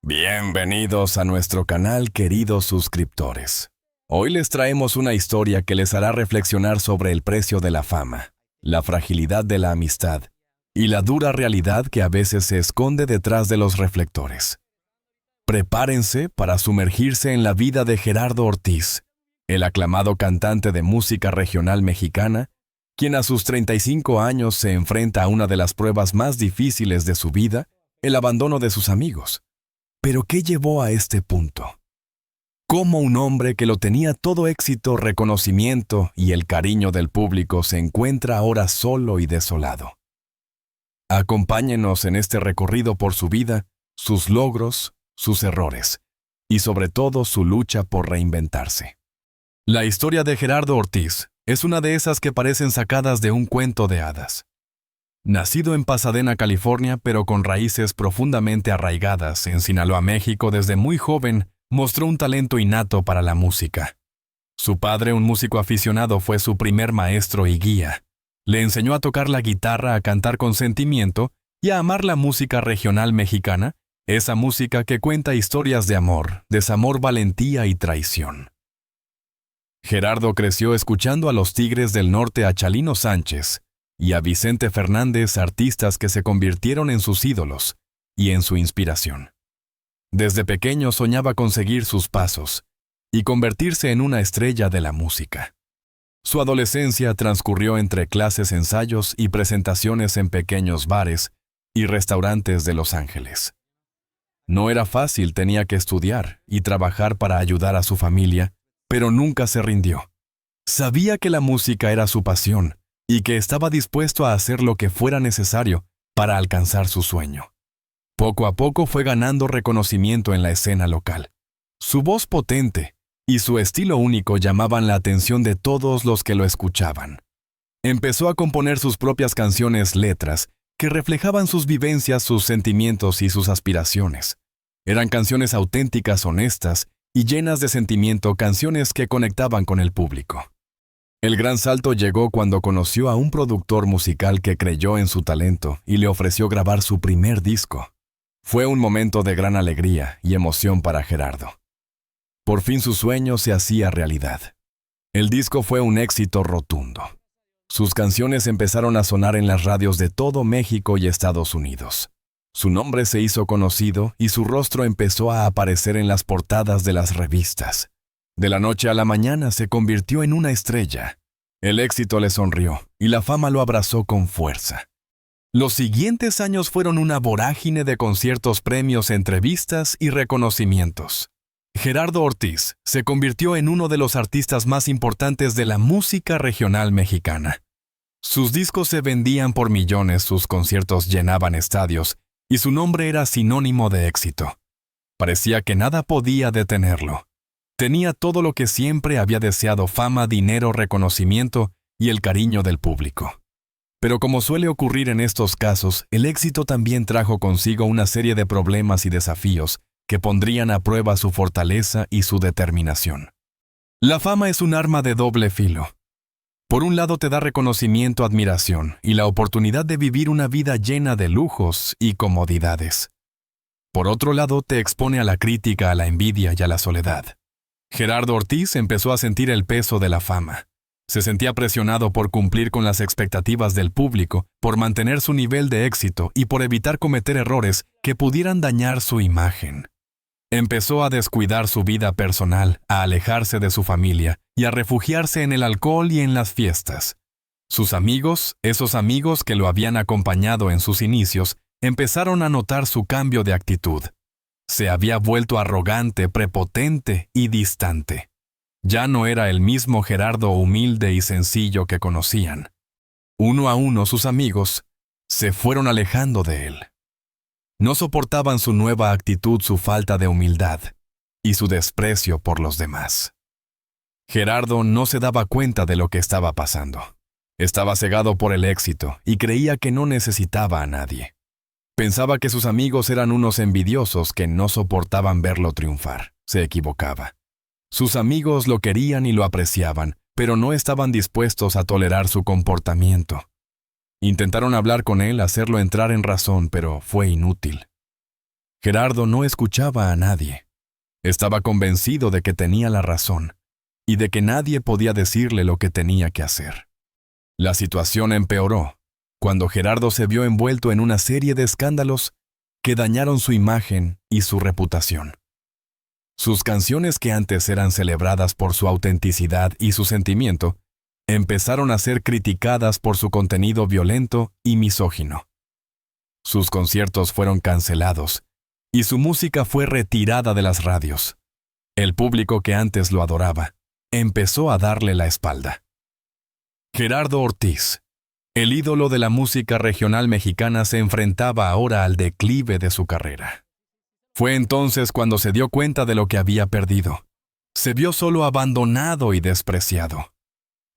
Bienvenidos a nuestro canal, queridos suscriptores. Hoy les traemos una historia que les hará reflexionar sobre el precio de la fama, la fragilidad de la amistad y la dura realidad que a veces se esconde detrás de los reflectores. Prepárense para sumergirse en la vida de Gerardo Ortiz, el aclamado cantante de música regional mexicana, quien a sus 35 años se enfrenta a una de las pruebas más difíciles de su vida, el abandono de sus amigos. ¿Pero qué llevó a este punto? ¿Cómo un hombre que lo tenía todo éxito, reconocimiento y el cariño del público se encuentra ahora solo y desolado? Acompáñenos en este recorrido por su vida, sus logros, sus errores y sobre todo su lucha por reinventarse. La historia de Gerardo Ortiz es una de esas que parecen sacadas de un cuento de hadas. Nacido en Pasadena, California, pero con raíces profundamente arraigadas en Sinaloa, México, desde muy joven, mostró un talento innato para la música. Su padre, un músico aficionado, fue su primer maestro y guía. Le enseñó a tocar la guitarra, a cantar con sentimiento y a amar la música regional mexicana, esa música que cuenta historias de amor, desamor, valentía y traición. Gerardo creció escuchando a los Tigres del Norte, a Chalino Sánchez y a Vicente Fernández, artistas que se convirtieron en sus ídolos y en su inspiración. Desde pequeño soñaba con seguir sus pasos y convertirse en una estrella de la música. Su adolescencia transcurrió entre clases, ensayos y presentaciones en pequeños bares y restaurantes de Los Ángeles. No era fácil, tenía que estudiar y trabajar para ayudar a su familia, pero nunca se rindió. Sabía que la música era su pasión y que estaba dispuesto a hacer lo que fuera necesario para alcanzar su sueño. Poco a poco fue ganando reconocimiento en la escena local. Su voz potente y su estilo único llamaban la atención de todos los que lo escuchaban. Empezó a componer sus propias canciones, letras, que reflejaban sus vivencias, sus sentimientos y sus aspiraciones. Eran canciones auténticas, honestas y llenas de sentimiento, canciones que conectaban con el público. El gran salto llegó cuando conoció a un productor musical que creyó en su talento y le ofreció grabar su primer disco. Fue un momento de gran alegría y emoción para Gerardo. Por fin su sueño se hacía realidad. El disco fue un éxito rotundo. Sus canciones empezaron a sonar en las radios de todo México y Estados Unidos. Su nombre se hizo conocido y su rostro empezó a aparecer en las portadas de las revistas. De la noche a la mañana se convirtió en una estrella. El éxito le sonrió y la fama lo abrazó con fuerza. Los siguientes años fueron una vorágine de conciertos, premios, entrevistas y reconocimientos. Gerardo Ortiz se convirtió en uno de los artistas más importantes de la música regional mexicana. Sus discos se vendían por millones, sus conciertos llenaban estadios y su nombre era sinónimo de éxito. Parecía que nada podía detenerlo. Tenía todo lo que siempre había deseado: fama, dinero, reconocimiento y el cariño del público. Pero como suele ocurrir en estos casos, el éxito también trajo consigo una serie de problemas y desafíos que pondrían a prueba su fortaleza y su determinación. La fama es un arma de doble filo. Por un lado te da reconocimiento, admiración y la oportunidad de vivir una vida llena de lujos y comodidades. Por otro lado te expone a la crítica, a la envidia y a la soledad. Gerardo Ortiz empezó a sentir el peso de la fama. Se sentía presionado por cumplir con las expectativas del público, por mantener su nivel de éxito y por evitar cometer errores que pudieran dañar su imagen. Empezó a descuidar su vida personal, a alejarse de su familia y a refugiarse en el alcohol y en las fiestas. Sus amigos, esos amigos que lo habían acompañado en sus inicios, empezaron a notar su cambio de actitud. Se había vuelto arrogante, prepotente y distante. Ya no era el mismo Gerardo humilde y sencillo que conocían. Uno a uno sus amigos se fueron alejando de él. No soportaban su nueva actitud, su falta de humildad y su desprecio por los demás. Gerardo no se daba cuenta de lo que estaba pasando. Estaba cegado por el éxito y creía que no necesitaba a nadie. Pensaba que sus amigos eran unos envidiosos que no soportaban verlo triunfar. Se equivocaba. Sus amigos lo querían y lo apreciaban, pero no estaban dispuestos a tolerar su comportamiento. Intentaron hablar con él, hacerlo entrar en razón, pero fue inútil. Gerardo no escuchaba a nadie. Estaba convencido de que tenía la razón y de que nadie podía decirle lo que tenía que hacer. La situación empeoró cuando Gerardo se vio envuelto en una serie de escándalos que dañaron su imagen y su reputación. Sus canciones, que antes eran celebradas por su autenticidad y su sentimiento, empezaron a ser criticadas por su contenido violento y misógino. Sus conciertos fueron cancelados y su música fue retirada de las radios. El público, que antes lo adoraba, empezó a darle la espalda. Gerardo Ortiz, el ídolo de la música regional mexicana, se enfrentaba ahora al declive de su carrera. Fue entonces cuando se dio cuenta de lo que había perdido. Se vio solo, abandonado y despreciado.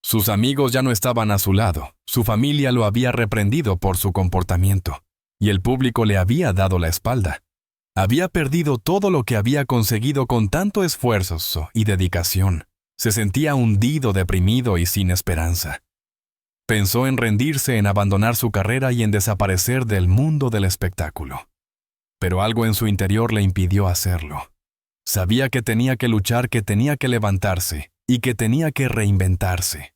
Sus amigos ya no estaban a su lado, su familia lo había reprendido por su comportamiento, y el público le había dado la espalda. Había perdido todo lo que había conseguido con tanto esfuerzo y dedicación. Se sentía hundido, deprimido y sin esperanza. Pensó en rendirse, en abandonar su carrera y en desaparecer del mundo del espectáculo. Pero algo en su interior le impidió hacerlo. Sabía que tenía que luchar, que tenía que levantarse y que tenía que reinventarse.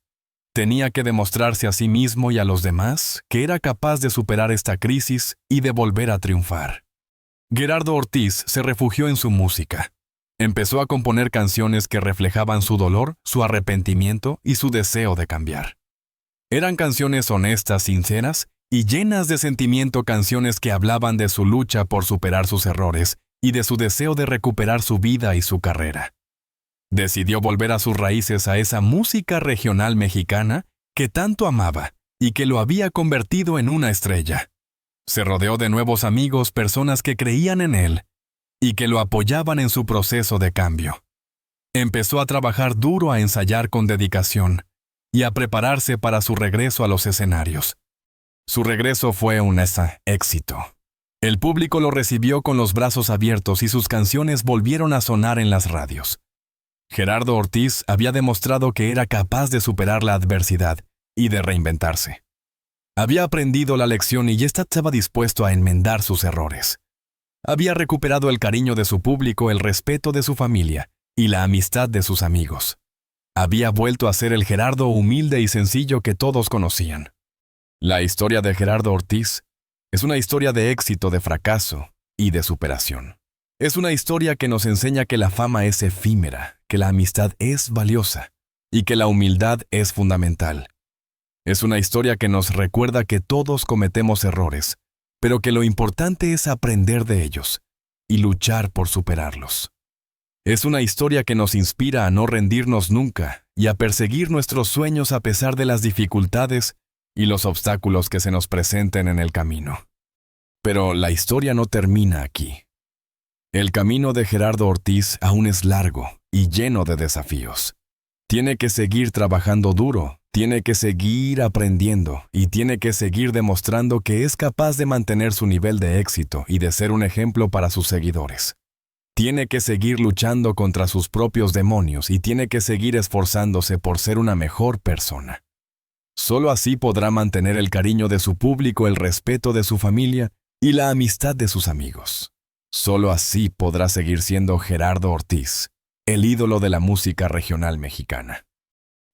Tenía que demostrarse a sí mismo y a los demás que era capaz de superar esta crisis y de volver a triunfar. Gerardo Ortiz se refugió en su música. Empezó a componer canciones que reflejaban su dolor, su arrepentimiento y su deseo de cambiar. Eran canciones honestas, sinceras y llenas de sentimiento, canciones que hablaban de su lucha por superar sus errores y de su deseo de recuperar su vida y su carrera. Decidió volver a sus raíces, a esa música regional mexicana que tanto amaba y que lo había convertido en una estrella. Se rodeó de nuevos amigos, personas que creían en él y que lo apoyaban en su proceso de cambio. Empezó a trabajar duro, a ensayar con dedicación y a prepararse para su regreso a los escenarios. Su regreso fue un éxito. El público lo recibió con los brazos abiertos y sus canciones volvieron a sonar en las radios. Gerardo Ortiz había demostrado que era capaz de superar la adversidad y de reinventarse. Había aprendido la lección y ya estaba dispuesto a enmendar sus errores. Había recuperado el cariño de su público, el respeto de su familia y la amistad de sus amigos. Había vuelto a ser el Gerardo humilde y sencillo que todos conocían. La historia de Gerardo Ortiz es una historia de éxito, de fracaso y de superación. Es una historia que nos enseña que la fama es efímera, que la amistad es valiosa y que la humildad es fundamental. Es una historia que nos recuerda que todos cometemos errores, pero que lo importante es aprender de ellos y luchar por superarlos. Es una historia que nos inspira a no rendirnos nunca y a perseguir nuestros sueños a pesar de las dificultades y los obstáculos que se nos presenten en el camino. Pero la historia no termina aquí. El camino de Gerardo Ortiz aún es largo y lleno de desafíos. Tiene que seguir trabajando duro, tiene que seguir aprendiendo y tiene que seguir demostrando que es capaz de mantener su nivel de éxito y de ser un ejemplo para sus seguidores. Tiene que seguir luchando contra sus propios demonios y tiene que seguir esforzándose por ser una mejor persona. Solo así podrá mantener el cariño de su público, el respeto de su familia y la amistad de sus amigos. Solo así podrá seguir siendo Gerardo Ortiz, el ídolo de la música regional mexicana.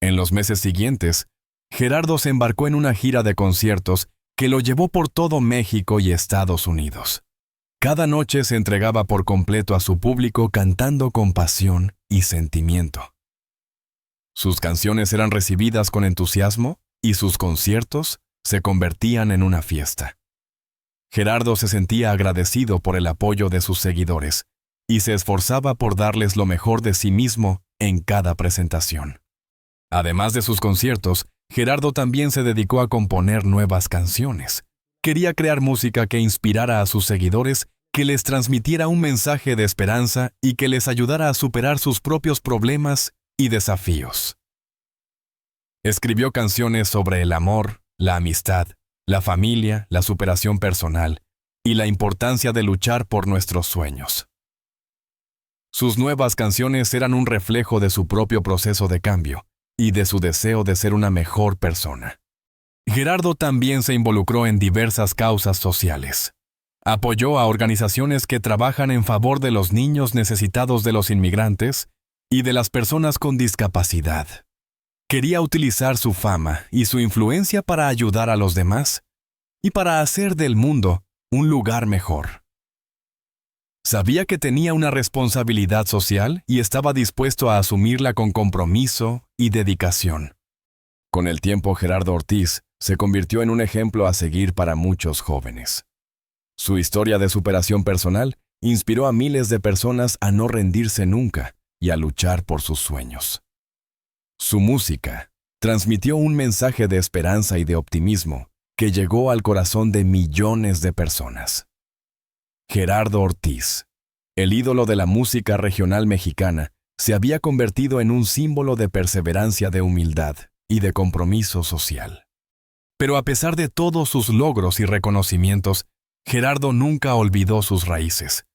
En los meses siguientes, Gerardo se embarcó en una gira de conciertos que lo llevó por todo México y Estados Unidos. Cada noche se entregaba por completo a su público cantando con pasión y sentimiento. Sus canciones eran recibidas con entusiasmo y sus conciertos se convertían en una fiesta. Gerardo se sentía agradecido por el apoyo de sus seguidores y se esforzaba por darles lo mejor de sí mismo en cada presentación. Además de sus conciertos, Gerardo también se dedicó a componer nuevas canciones. Quería crear música que inspirara a sus seguidores, que les transmitiera un mensaje de esperanza y que les ayudara a superar sus propios problemas y desafíos. Escribió canciones sobre el amor, la amistad, la familia, la superación personal y la importancia de luchar por nuestros sueños. Sus nuevas canciones eran un reflejo de su propio proceso de cambio y de su deseo de ser una mejor persona. Gerardo también se involucró en diversas causas sociales. Apoyó a organizaciones que trabajan en favor de los niños necesitados de los inmigrantes y de las personas con discapacidad. Quería utilizar su fama y su influencia para ayudar a los demás y para hacer del mundo un lugar mejor. Sabía que tenía una responsabilidad social y estaba dispuesto a asumirla con compromiso y dedicación. Con el tiempo, Gerardo Ortiz se convirtió en un ejemplo a seguir para muchos jóvenes. Su historia de superación personal inspiró a miles de personas a no rendirse nunca y a luchar por sus sueños. Su música transmitió un mensaje de esperanza y de optimismo que llegó al corazón de millones de personas. Gerardo Ortiz, el ídolo de la música regional mexicana, se había convertido en un símbolo de perseverancia, de humildad y de compromiso social. Pero a pesar de todos sus logros y reconocimientos, Gerardo nunca olvidó sus raíces.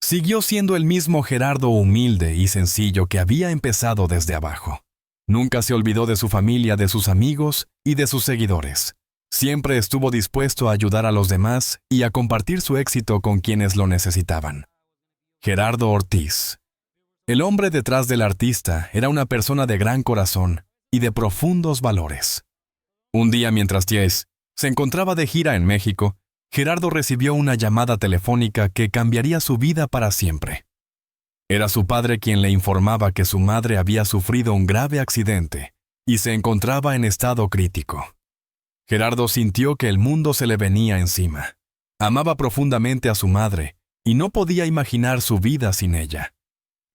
Siguió siendo el mismo Gerardo humilde y sencillo que había empezado desde abajo. Nunca se olvidó de su familia, de sus amigos y de sus seguidores. Siempre estuvo dispuesto a ayudar a los demás y a compartir su éxito con quienes lo necesitaban. Gerardo Ortiz. El hombre detrás del artista era una persona de gran corazón y de profundos valores. Un día, mientras Ties se encontraba de gira en México, Gerardo recibió una llamada telefónica que cambiaría su vida para siempre. Era su padre quien le informaba que su madre había sufrido un grave accidente y se encontraba en estado crítico. Gerardo sintió que el mundo se le venía encima. Amaba profundamente a su madre y no podía imaginar su vida sin ella.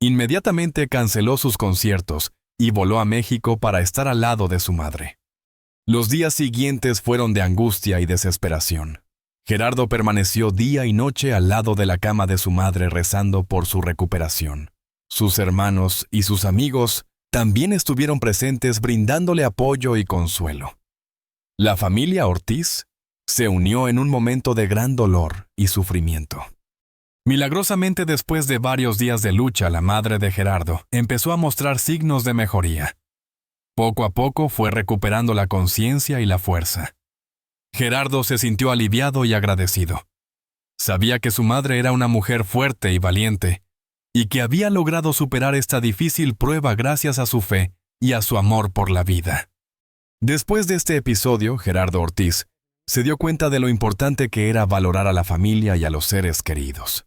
Inmediatamente canceló sus conciertos y voló a México para estar al lado de su madre. Los días siguientes fueron de angustia y desesperación. Gerardo permaneció día y noche al lado de la cama de su madre rezando por su recuperación. Sus hermanos y sus amigos también estuvieron presentes brindándole apoyo y consuelo. La familia Ortiz se unió en un momento de gran dolor y sufrimiento. Milagrosamente, después de varios días de lucha, la madre de Gerardo empezó a mostrar signos de mejoría. Poco a poco fue recuperando la conciencia y la fuerza. Gerardo se sintió aliviado y agradecido. Sabía que su madre era una mujer fuerte y valiente, y que había logrado superar esta difícil prueba gracias a su fe y a su amor por la vida. Después de este episodio, Gerardo Ortiz se dio cuenta de lo importante que era valorar a la familia y a los seres queridos.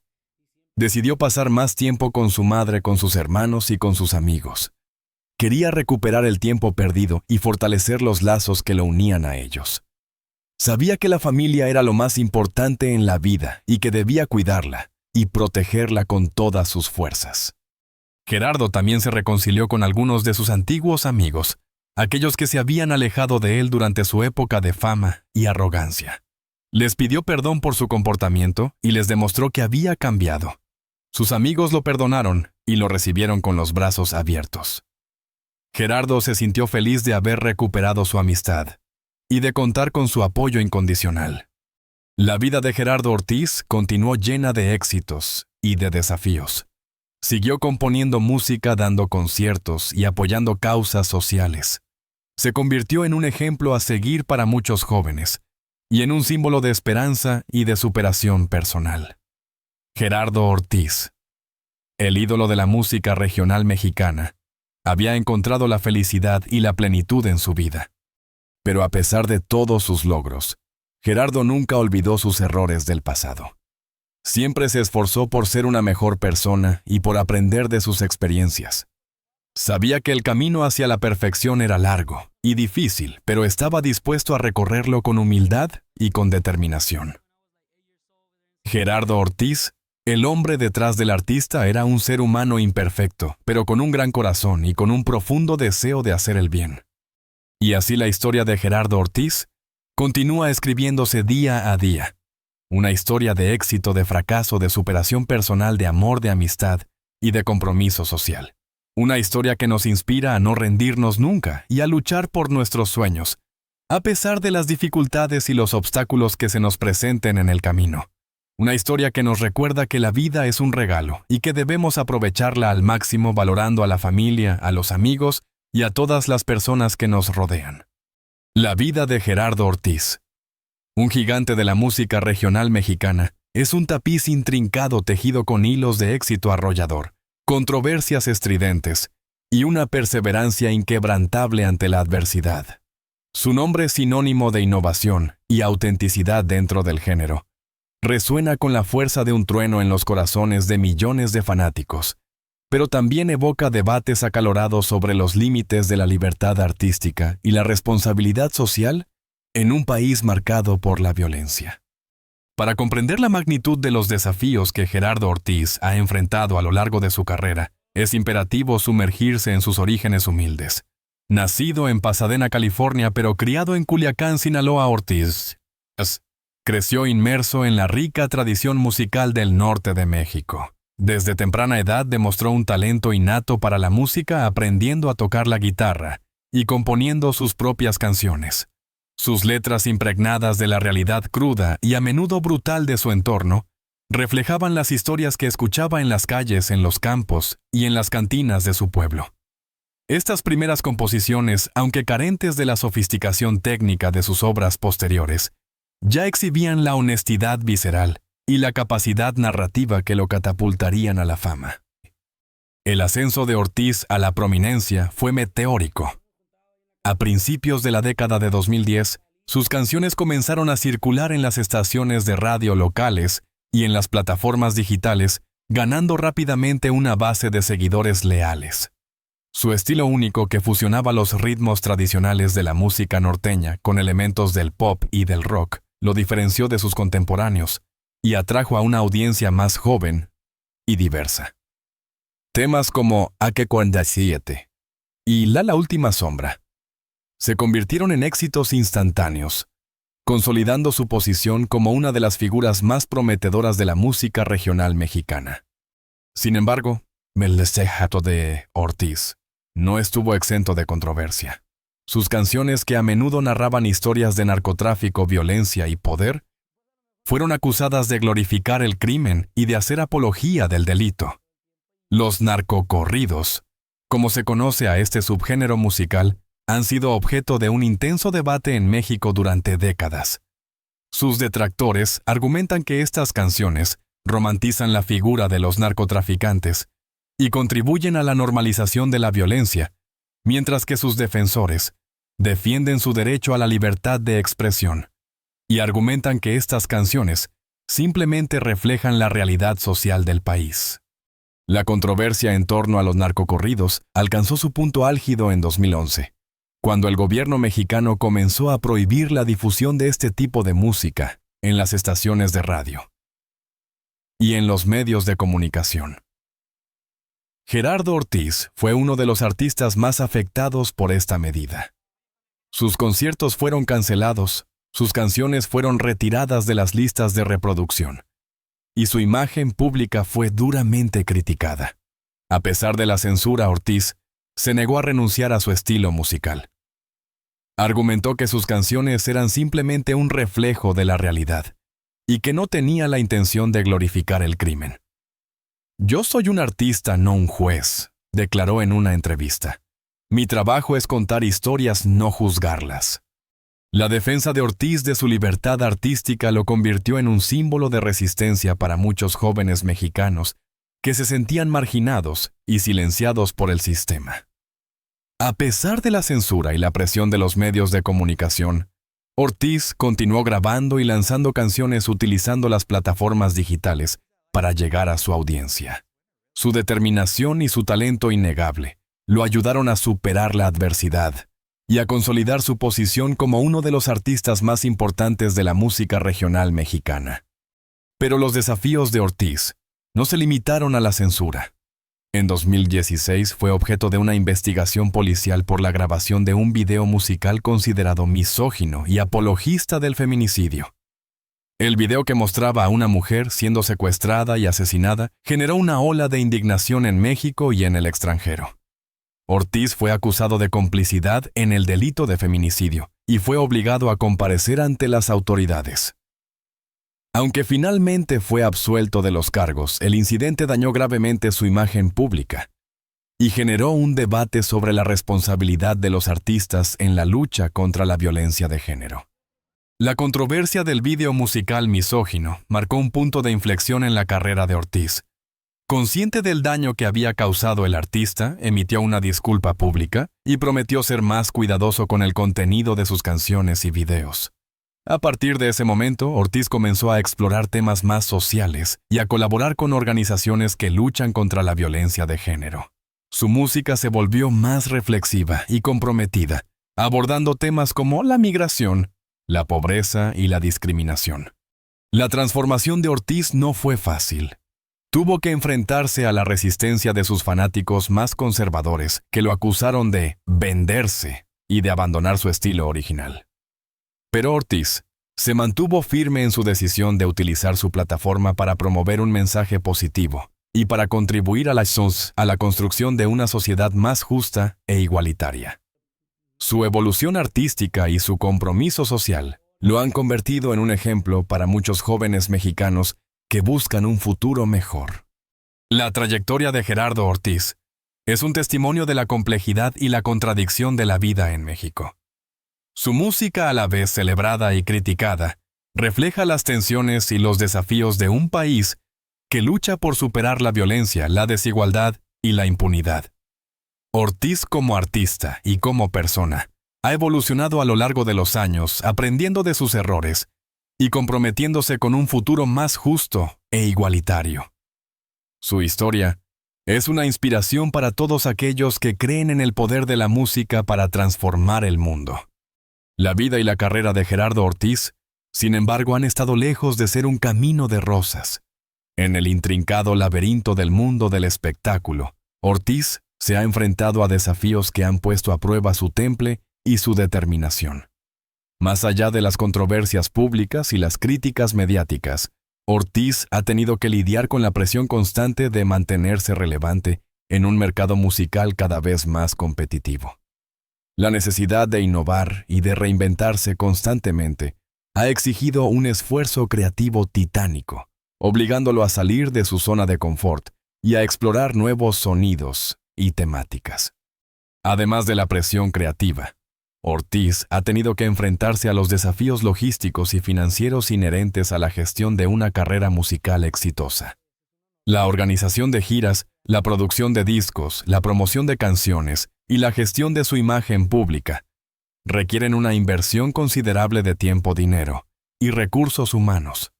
Decidió pasar más tiempo con su madre, con sus hermanos y con sus amigos. Quería recuperar el tiempo perdido y fortalecer los lazos que lo unían a ellos. Sabía que la familia era lo más importante en la vida y que debía cuidarla y protegerla con todas sus fuerzas. Gerardo también se reconcilió con algunos de sus antiguos amigos, aquellos que se habían alejado de él durante su época de fama y arrogancia. Les pidió perdón por su comportamiento y les demostró que había cambiado. Sus amigos lo perdonaron y lo recibieron con los brazos abiertos. Gerardo se sintió feliz de haber recuperado su amistad y de contar con su apoyo incondicional. La vida de Gerardo Ortiz continuó llena de éxitos y de desafíos. Siguió componiendo música, dando conciertos y apoyando causas sociales. Se convirtió en un ejemplo a seguir para muchos jóvenes y en un símbolo de esperanza y de superación personal. Gerardo Ortiz, el ídolo de la música regional mexicana, había encontrado la felicidad y la plenitud en su vida. Pero a pesar de todos sus logros, Gerardo nunca olvidó sus errores del pasado. Siempre se esforzó por ser una mejor persona y por aprender de sus experiencias. Sabía que el camino hacia la perfección era largo y difícil, pero estaba dispuesto a recorrerlo con humildad y con determinación. Gerardo Ortiz, el hombre detrás del artista, era un ser humano imperfecto, pero con un gran corazón y con un profundo deseo de hacer el bien. Y así la historia de Gerardo Ortiz continúa escribiéndose día a día. Una historia de éxito, de fracaso, de superación personal, de amor, de amistad y de compromiso social. Una historia que nos inspira a no rendirnos nunca y a luchar por nuestros sueños, a pesar de las dificultades y los obstáculos que se nos presenten en el camino. Una historia que nos recuerda que la vida es un regalo y que debemos aprovecharla al máximo, valorando a la familia, a los amigos y a todas las personas que nos rodean. La vida de Gerardo Ortiz, un gigante de la música regional mexicana, es un tapiz intrincado tejido con hilos de éxito arrollador, controversias estridentes y una perseverancia inquebrantable ante la adversidad. Su nombre es sinónimo de innovación y autenticidad dentro del género. Resuena con la fuerza de un trueno en los corazones de millones de fanáticos, pero también evoca debates acalorados sobre los límites de la libertad artística y la responsabilidad social en un país marcado por la violencia. Para comprender la magnitud de los desafíos que Gerardo Ortiz ha enfrentado a lo largo de su carrera, es imperativo sumergirse en sus orígenes humildes. Nacido en Pasadena, California, pero criado en Culiacán, Sinaloa, Ortiz creció inmerso en la rica tradición musical del norte de México. Desde temprana edad demostró un talento innato para la música, aprendiendo a tocar la guitarra y componiendo sus propias canciones. Sus letras, impregnadas de la realidad cruda y a menudo brutal de su entorno, reflejaban las historias que escuchaba en las calles, en los campos y en las cantinas de su pueblo. Estas primeras composiciones, aunque carentes de la sofisticación técnica de sus obras posteriores, ya exhibían la honestidad visceral y la capacidad narrativa que lo catapultarían a la fama. El ascenso de Ortiz a la prominencia fue meteórico. A principios de la década de 2010, sus canciones comenzaron a circular en las estaciones de radio locales y en las plataformas digitales, ganando rápidamente una base de seguidores leales. Su estilo único, que fusionaba los ritmos tradicionales de la música norteña con elementos del pop y del rock, lo diferenció de sus contemporáneos y atrajo a una audiencia más joven y diversa. Temas como AK-47 y La Última Sombra se convirtieron en éxitos instantáneos, consolidando su posición como una de las figuras más prometedoras de la música regional mexicana. Sin embargo, el legado de Ortiz no estuvo exento de controversia. Sus canciones, que a menudo narraban historias de narcotráfico, violencia y poder, fueron acusadas de glorificar el crimen y de hacer apología del delito. Los narcocorridos, como se conoce a este subgénero musical, han sido objeto de un intenso debate en México durante décadas. Sus detractores argumentan que estas canciones romantizan la figura de los narcotraficantes y contribuyen a la normalización de la violencia, mientras que sus defensores defienden su derecho a la libertad de expresión y argumentan que estas canciones simplemente reflejan la realidad social del país. La controversia en torno a los narcocorridos alcanzó su punto álgido en 2011, cuando el gobierno mexicano comenzó a prohibir la difusión de este tipo de música en las estaciones de radio y en los medios de comunicación. Gerardo Ortiz fue uno de los artistas más afectados por esta medida. Sus conciertos fueron cancelados, sus canciones fueron retiradas de las listas de reproducción, y su imagen pública fue duramente criticada. A pesar de la censura, Ortiz se negó a renunciar a su estilo musical. Argumentó que sus canciones eran simplemente un reflejo de la realidad, y que no tenía la intención de glorificar el crimen. «Yo soy un artista, no un juez», declaró en una entrevista. «Mi trabajo es contar historias, no juzgarlas». La defensa de Ortiz de su libertad artística lo convirtió en un símbolo de resistencia para muchos jóvenes mexicanos que se sentían marginados y silenciados por el sistema. A pesar de la censura y la presión de los medios de comunicación, Ortiz continuó grabando y lanzando canciones utilizando las plataformas digitales para llegar a su audiencia. Su determinación y su talento innegable lo ayudaron a superar la adversidad y a consolidar su posición como uno de los artistas más importantes de la música regional mexicana. Pero los desafíos de Ortiz no se limitaron a la censura. En 2016 fue objeto de una investigación policial por la grabación de un video musical considerado misógino y apologista del feminicidio. El video, que mostraba a una mujer siendo secuestrada y asesinada, generó una ola de indignación en México y en el extranjero. Ortiz fue acusado de complicidad en el delito de feminicidio y fue obligado a comparecer ante las autoridades. Aunque finalmente fue absuelto de los cargos, el incidente dañó gravemente su imagen pública y generó un debate sobre la responsabilidad de los artistas en la lucha contra la violencia de género. La controversia del vídeo musical misógino marcó un punto de inflexión en la carrera de Ortiz. Consciente del daño que había causado el artista, emitió una disculpa pública y prometió ser más cuidadoso con el contenido de sus canciones y videos. A partir de ese momento, Ortiz comenzó a explorar temas más sociales y a colaborar con organizaciones que luchan contra la violencia de género. Su música se volvió más reflexiva y comprometida, abordando temas como la migración, la pobreza y la discriminación. La transformación de Ortiz no fue fácil. Tuvo que enfrentarse a la resistencia de sus fanáticos más conservadores, que lo acusaron de venderse y de abandonar su estilo original. Pero Ortiz se mantuvo firme en su decisión de utilizar su plataforma para promover un mensaje positivo y para contribuir a la construcción de una sociedad más justa e igualitaria. Su evolución artística y su compromiso social lo han convertido en un ejemplo para muchos jóvenes mexicanos que buscan un futuro mejor. La trayectoria de Gerardo Ortiz es un testimonio de la complejidad y la contradicción de la vida en México. Su música, a la vez celebrada y criticada, refleja las tensiones y los desafíos de un país que lucha por superar la violencia, la desigualdad y la impunidad. Ortiz, como artista y como persona, ha evolucionado a lo largo de los años, aprendiendo de sus errores y comprometiéndose con un futuro más justo e igualitario. Su historia es una inspiración para todos aquellos que creen en el poder de la música para transformar el mundo. La vida y la carrera de Gerardo Ortiz, sin embargo, han estado lejos de ser un camino de rosas. En el intrincado laberinto del mundo del espectáculo, Ortiz se ha enfrentado a desafíos que han puesto a prueba su temple y su determinación. Más allá de las controversias públicas y las críticas mediáticas, Ortiz ha tenido que lidiar con la presión constante de mantenerse relevante en un mercado musical cada vez más competitivo. La necesidad de innovar y de reinventarse constantemente ha exigido un esfuerzo creativo titánico, obligándolo a salir de su zona de confort y a explorar nuevos sonidos y temáticas. Además de la presión creativa, Ortiz ha tenido que enfrentarse a los desafíos logísticos y financieros inherentes a la gestión de una carrera musical exitosa. La organización de giras, la producción de discos, la promoción de canciones y la gestión de su imagen pública requieren una inversión considerable de tiempo, dinero y recursos humanos.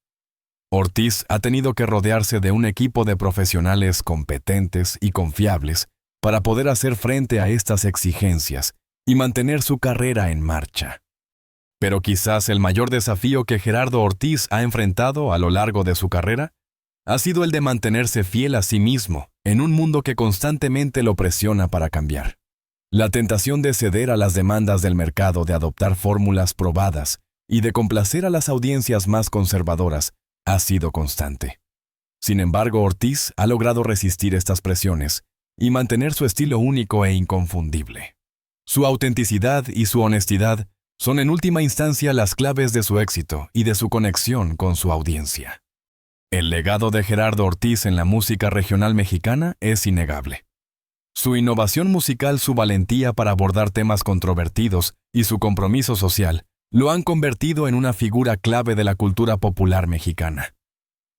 Ortiz ha tenido que rodearse de un equipo de profesionales competentes y confiables para poder hacer frente a estas exigencias y mantener su carrera en marcha. Pero quizás el mayor desafío que Gerardo Ortiz ha enfrentado a lo largo de su carrera ha sido el de mantenerse fiel a sí mismo en un mundo que constantemente lo presiona para cambiar. La tentación de ceder a las demandas del mercado, de adoptar fórmulas probadas y de complacer a las audiencias más conservadoras ha sido constante. Sin embargo, Ortiz ha logrado resistir estas presiones y mantener su estilo único e inconfundible. Su autenticidad y su honestidad son en última instancia las claves de su éxito y de su conexión con su audiencia. El legado de Gerardo Ortiz en la música regional mexicana es innegable. Su innovación musical, su valentía para abordar temas controvertidos y su compromiso social lo han convertido en una figura clave de la cultura popular mexicana.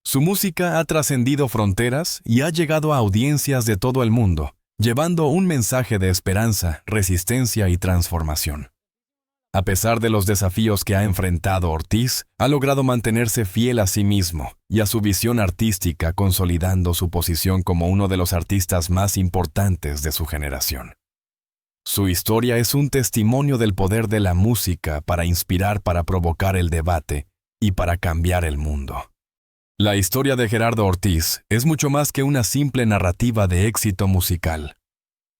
Su música ha trascendido fronteras y ha llegado a audiencias de todo el mundo, llevando un mensaje de esperanza, resistencia y transformación. A pesar de los desafíos que ha enfrentado, Ortiz ha logrado mantenerse fiel a sí mismo y a su visión artística, consolidando su posición como uno de los artistas más importantes de su generación. Su historia es un testimonio del poder de la música para inspirar, para provocar el debate y para cambiar el mundo. La historia de Gerardo Ortiz es mucho más que una simple narrativa de éxito musical.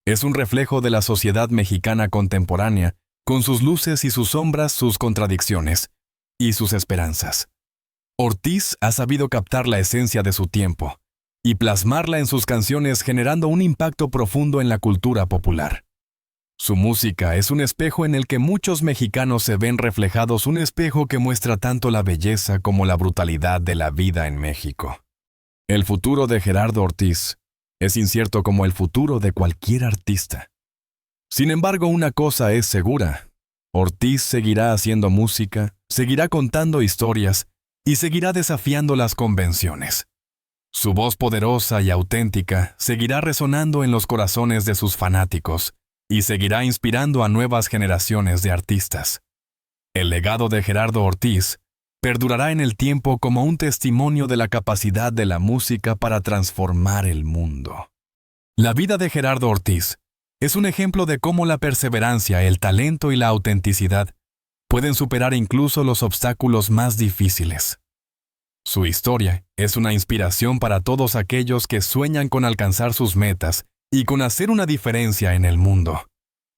Es un reflejo de la sociedad mexicana contemporánea, con sus luces y sus sombras, sus contradicciones y sus esperanzas. Ortiz ha sabido captar la esencia de su tiempo y plasmarla en sus canciones, generando un impacto profundo en la cultura popular. Su música es un espejo en el que muchos mexicanos se ven reflejados, un espejo que muestra tanto la belleza como la brutalidad de la vida en México. El futuro de Gerardo Ortiz es incierto como el futuro de cualquier artista. Sin embargo, una cosa es segura: Ortiz seguirá haciendo música, seguirá contando historias y seguirá desafiando las convenciones. Su voz poderosa y auténtica seguirá resonando en los corazones de sus fanáticos y seguirá inspirando a nuevas generaciones de artistas. El legado de Gerardo Ortiz perdurará en el tiempo como un testimonio de la capacidad de la música para transformar el mundo. La vida de Gerardo Ortiz es un ejemplo de cómo la perseverancia, el talento y la autenticidad pueden superar incluso los obstáculos más difíciles. Su historia es una inspiración para todos aquellos que sueñan con alcanzar sus metas y con hacer una diferencia en el mundo.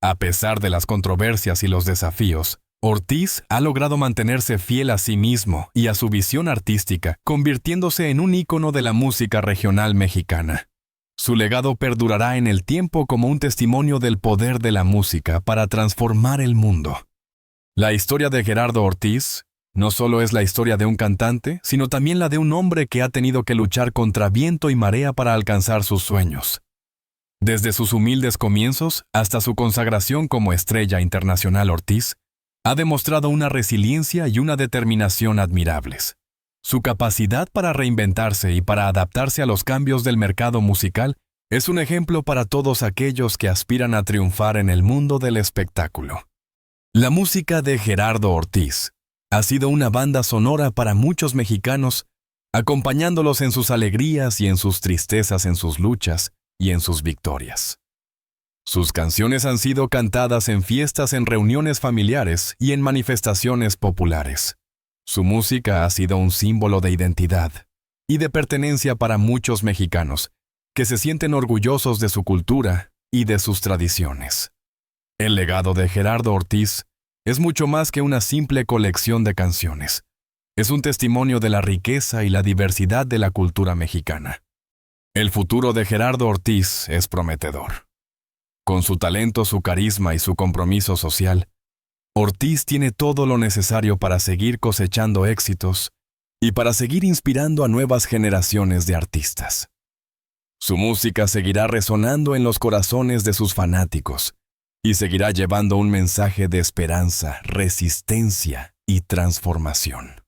A pesar de las controversias y los desafíos, Ortiz ha logrado mantenerse fiel a sí mismo y a su visión artística, convirtiéndose en un ícono de la música regional mexicana. Su legado perdurará en el tiempo como un testimonio del poder de la música para transformar el mundo. La historia de Gerardo Ortiz no solo es la historia de un cantante, sino también la de un hombre que ha tenido que luchar contra viento y marea para alcanzar sus sueños. Desde sus humildes comienzos hasta su consagración como estrella internacional, Ortiz ha demostrado una resiliencia y una determinación admirables. Su capacidad para reinventarse y para adaptarse a los cambios del mercado musical es un ejemplo para todos aquellos que aspiran a triunfar en el mundo del espectáculo. La música de Gerardo Ortiz ha sido una banda sonora para muchos mexicanos, acompañándolos en sus alegrías y en sus tristezas, en sus luchas y en sus victorias. Sus canciones han sido cantadas en fiestas, en reuniones familiares y en manifestaciones populares. Su música ha sido un símbolo de identidad y de pertenencia para muchos mexicanos, que se sienten orgullosos de su cultura y de sus tradiciones. El legado de Gerardo Ortiz es mucho más que una simple colección de canciones. Es un testimonio de la riqueza y la diversidad de la cultura mexicana. El futuro de Gerardo Ortiz es prometedor. Con su talento, su carisma y su compromiso social, Ortiz tiene todo lo necesario para seguir cosechando éxitos y para seguir inspirando a nuevas generaciones de artistas. Su música seguirá resonando en los corazones de sus fanáticos y seguirá llevando un mensaje de esperanza, resistencia y transformación.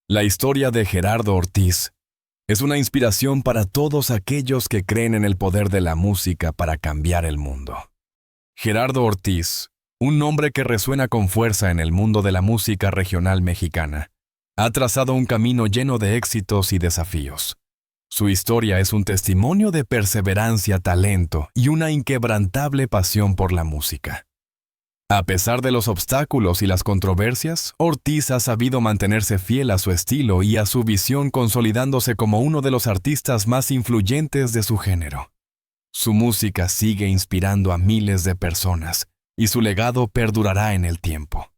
La historia de Gerardo Ortiz es una inspiración para todos aquellos que creen en el poder de la música para cambiar el mundo. Gerardo Ortiz, un nombre que resuena con fuerza en el mundo de la música regional mexicana, ha trazado un camino lleno de éxitos y desafíos. Su historia es un testimonio de perseverancia, talento y una inquebrantable pasión por la música. A pesar de los obstáculos y las controversias, Ortiz ha sabido mantenerse fiel a su estilo y a su visión, consolidándose como uno de los artistas más influyentes de su género. Su música sigue inspirando a miles de personas y su legado perdurará en el tiempo.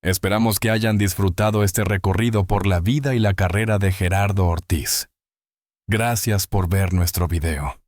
Esperamos que hayan disfrutado este recorrido por la vida y la carrera de Gerardo Ortiz. Gracias por ver nuestro video.